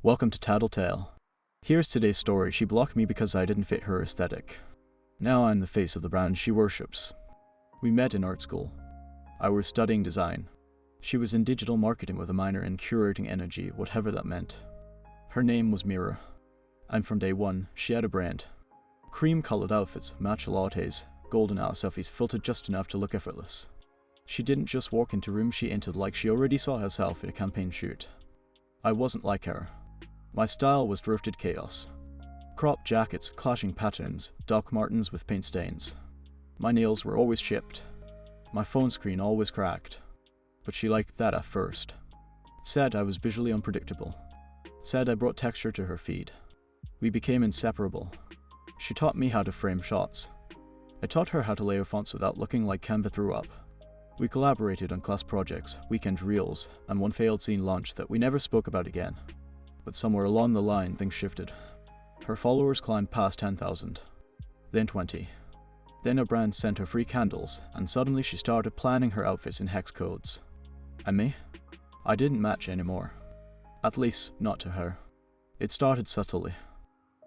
Welcome to Tattletale. Here's today's story. She blocked me because I didn't fit her aesthetic. Now I'm the face of the brand she worships. We met in art school. I was studying design. She was in digital marketing with a minor in curating energy, whatever that meant. Her name was Mira. And from day one, she had a brand. Cream-colored outfits, matcha lattes, golden hour selfies filtered just enough to look effortless. She didn't just walk into rooms, she entered like she already saw herself in a campaign shoot. I wasn't like her. My style was drifted chaos. Cropped jackets, clashing patterns, Doc Martens with paint stains. My nails were always chipped. My phone screen always cracked. But she liked that at first. Said I was visually unpredictable. Said I brought texture to her feed. We became inseparable. She taught me how to frame shots. I taught her how to layer fonts without looking like Canva threw up. We collaborated on class projects, weekend reels, and one failed scene launch that we never spoke about again. But somewhere along the line, things shifted. Her followers climbed past 10,000. Then 20. Then a brand sent her free candles, and suddenly she started planning her outfits in hex codes. And me? I didn't match anymore. At least, not to her. It started subtly.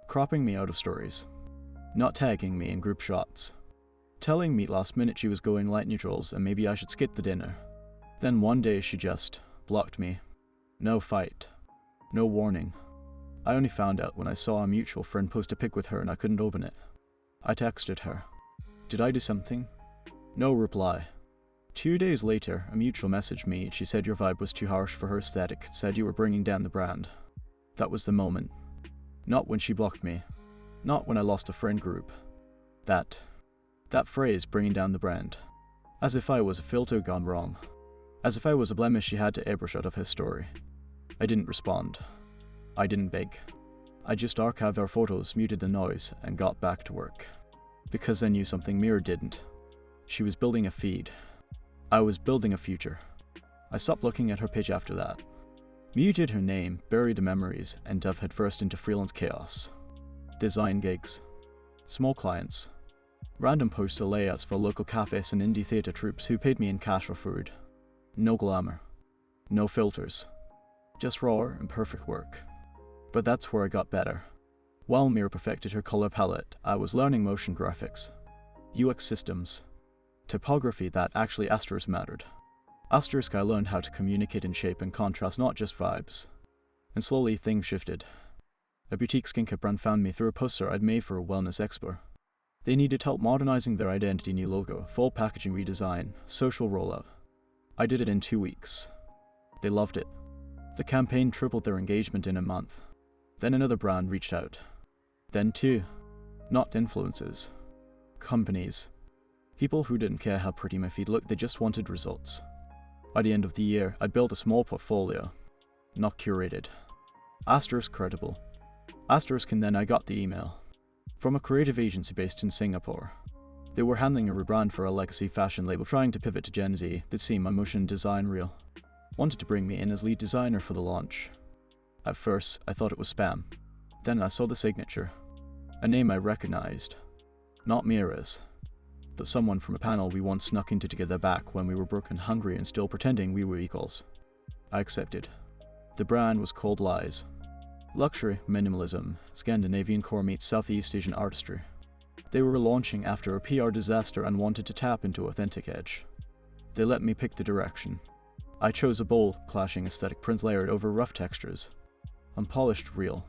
Cropping me out of stories. Not tagging me in group shots. Telling me last minute she was going light neutrals and maybe I should skip the dinner. Then one day she just blocked me. No fight. No warning. I only found out when I saw a mutual friend post a pic with her and I couldn't open it. I texted her. Did I do something? No reply. 2 days later, a mutual messaged me. She said your vibe was too harsh for her aesthetic, said you were bringing down the brand. That was the moment. Not when she blocked me. Not when I lost a friend group. That phrase, bringing down the brand. As if I was a filter gone wrong. As if I was a blemish she had to airbrush out of her story. I didn't respond. I didn't beg. I just archived our photos, muted the noise, and got back to work. Because I knew something Mira didn't. She was building a feed. I was building a future. I stopped looking at her page after that. Muted her name, buried the memories, and dove headfirst into freelance chaos. Design gigs. Small clients. Random poster layouts for local cafes and indie theatre troupes who paid me in cash or food. No glamour. No filters. Just raw and perfect work. But that's where I got better. While Mira perfected her color palette, I was learning motion graphics. UX systems. Typography that actually asterisk mattered. Asterisk I learned how to communicate in shape and contrast, not just vibes. And slowly things shifted. A boutique skincare brand found me through a poster I'd made for a wellness expo. They needed help modernizing their identity, new logo, full packaging redesign, social rollout. I did it in 2 weeks. They loved it. The campaign tripled their engagement in a month. Then another brand reached out. Then two. Not influencers. Companies. People who didn't care how pretty my feed looked, they just wanted results. By the end of the year, I'd built a small portfolio. Not curated. Asterisk credible. Asterisk, and then I got the email. From a creative agency based in Singapore. They were handling a rebrand for a legacy fashion label, trying to pivot to Gen Z. They'd seen my motion design reel. Wanted to bring me in as lead designer for the launch. At first, I thought it was spam. Then I saw the signature. A name I recognized. Not Mira's. But someone from a panel we once snuck into together back when we were broke and hungry and still pretending we were equals. I accepted. The brand was called Lies. Luxury, minimalism, Scandinavian core meets Southeast Asian artistry. They were launching after a PR disaster and wanted to tap into authentic edge. They let me pick the direction. I chose a bold, clashing aesthetic, prints layered over rough textures. Unpolished real.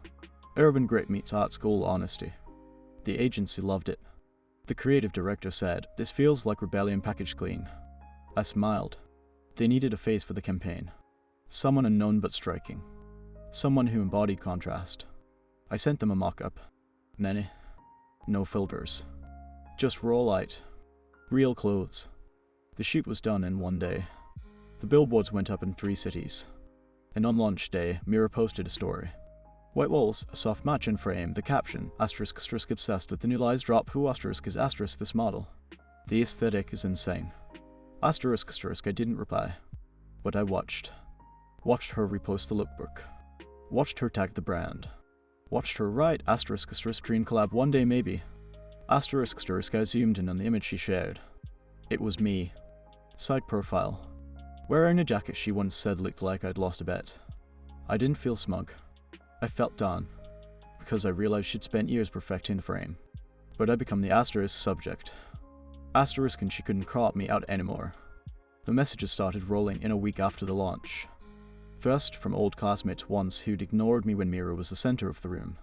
Urban grit meets art school honesty. The agency loved it. The creative director said, "This feels like rebellion packaged clean." I smiled. They needed a face for the campaign. Someone unknown but striking. Someone who embodied contrast. I sent them a mock-up. Nene. No filters. Just raw light. Real clothes. The shoot was done in 1 day. The billboards went up in 3 cities. And on launch day, Mira posted a story. White walls, a soft match in frame, the caption, asterisk asterisk obsessed with the new Lies drop, who asterisk is asterisk this model. The aesthetic is insane. Asterisk asterisk I didn't reply. But I watched. Watched her repost the lookbook. Watched her tag the brand. Watched her write asterisk asterisk dream collab one day maybe. Asterisk asterisk I zoomed in on the image she shared. It was me. Side profile. Wearing a jacket she once said looked like I'd lost a bet. I didn't feel smug. I felt down, because I realized she'd spent years perfecting the frame. But I'd become the asterisk subject. Asterisk, and she couldn't crop me out anymore. The messages started rolling in a week after the launch. First, from old classmates once who'd ignored me when Mira was the center of the room.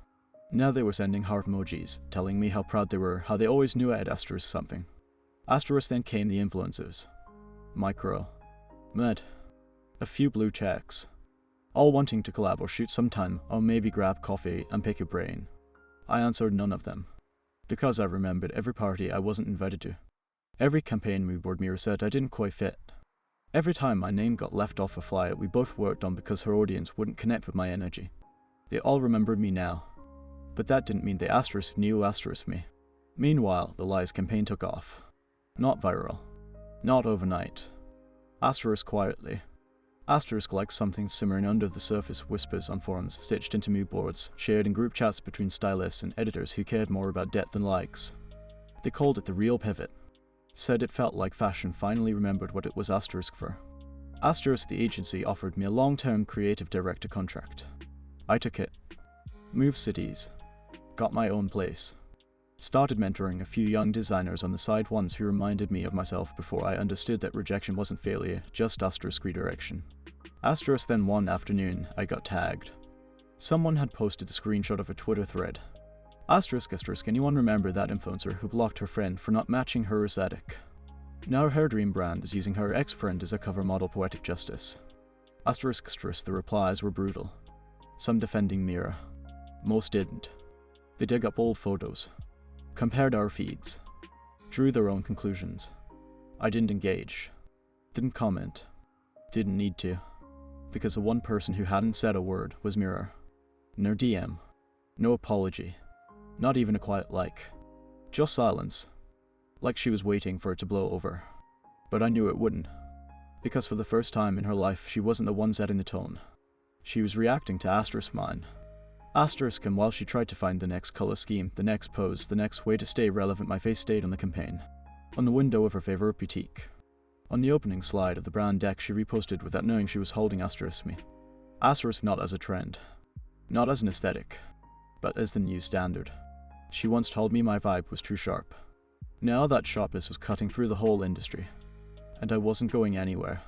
Now they were sending heart emojis, telling me how proud they were, how they always knew I had asterisk something. Asterisk then came the influencers. Micro. Med. A few blue checks. All wanting to collab or shoot sometime, or maybe grab coffee and pick your brain. I answered none of them, because I remembered every party I wasn't invited to. Every campaign mood board Mira said I didn't quite fit. Every time my name got left off a flyer we both worked on because her audience wouldn't connect with my energy. They all remembered me now. But that didn't mean the asterisk knew asterisk me. Meanwhile, the Lies campaign took off. Not viral. Not overnight. Asterisk quietly. Asterisk like something simmering under the surface whispers on forums stitched into mood boards, shared in group chats between stylists and editors who cared more about depth than likes. They called it the real pivot. Said it felt like fashion finally remembered what it was asterisk for. Asterisk, the agency, offered me a long-term creative director contract. I took it. Moved cities. Got my own place. Started mentoring a few young designers on the side, ones who reminded me of myself before I understood that rejection wasn't failure, just asterisk redirection. Asterisk, then one afternoon, I got tagged. Someone had posted a screenshot of a Twitter thread. Asterisk, anyone remember that influencer who blocked her friend for not matching her aesthetic? Now her dream brand is using her ex-friend as a cover model, poetic justice. Asterisk, the replies were brutal. Some defending Mira. Most didn't. They dug up old photos. Compared our feeds. Drew their own conclusions. I didn't engage. Didn't comment. Didn't need to. Because the one person who hadn't said a word was Mira. No DM. No apology. Not even a quiet like. Just silence. Like she was waiting for it to blow over. But I knew it wouldn't. Because for the first time in her life, she wasn't the one setting the tone. She was reacting to Asterisk mine. Asterisk, and while she tried to find the next color scheme, the next pose, the next way to stay relevant, my face stayed on the campaign. On the window of her favorite boutique. On the opening slide of the brand deck she reposted without knowing she was holding Asterisk me. Asterisk not as a trend. Not as an aesthetic. But as the new standard. She once told me my vibe was too sharp. Now that sharpness was cutting through the whole industry. And I wasn't going anywhere.